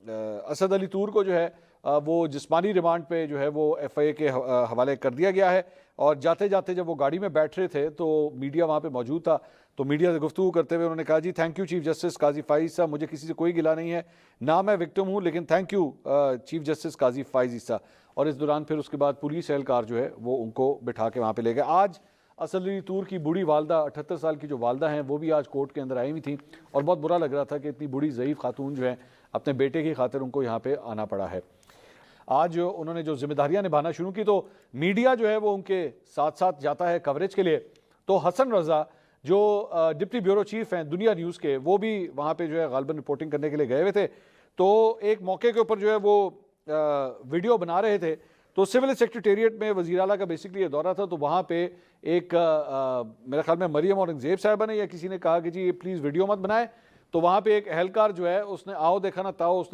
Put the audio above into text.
اسد علی طور کو جو ہے وہ جسمانی ریمانڈ پہ جو ہے وہ ایف آئی اے کے حوالے کر دیا گیا ہے، اور جاتے جاتے جب وہ گاڑی میں بیٹھ رہے تھے تو میڈیا وہاں پہ موجود تھا، تو میڈیا سے گفتگو کرتے ہوئے انہوں نے کہا جی تھینک یو چیف جسٹس قاضی فائز صاحب، مجھے کسی سے کوئی گلہ نہیں ہے، نہ میں وکٹم ہوں، لیکن تھینک یو چیف جسٹس قاضی فائز عیسیٰ۔ اور اس دوران پھر اس کے بعد پولیس اہلکار جو ہے وہ ان کو بٹھا کے وہاں پہ لے گئے۔ آج اسد علی طور کی بوڑھی والدہ 78 سال کی جو والدہ ہیں وہ بھی آج کورٹ کے اندر آئی ہوئی تھیں، اور بہت برا لگ رہا تھا کہ اتنی بوڑھی ضعیف خاتون جو ہے اپنے بیٹے کی خاطر ان کو یہاں پہ آنا پڑا ہے۔ آج انہوں نے جو ذمہ داریاں نبھانا شروع کی تو میڈیا جو ہے وہ ان کے ساتھ ساتھ جاتا ہے کوریج کے لیے، تو حسن رضا جو ڈپٹی بیورو چیف ہیں دنیا نیوز کے، وہ بھی وہاں پہ جو ہے غالباً رپورٹنگ کرنے کے لیے گئے ہوئے تھے، تو ایک موقع کے اوپر جو ہے وہ ویڈیو بنا رہے تھے، تو سول سیکریٹریٹ میں وزیر اعلیٰ کا بیسکلی یہ دورہ تھا، تو وہاں پہ ایک میرے خیال میں مریم اورنگزیب صاحبہ نے یا کسی نے کہا کہ جی پلیز ویڈیو مت بنائے، تو وہاں پہ ایک اہلکار جو ہے اس نے آؤ دیکھا نہ تاؤ، اس نے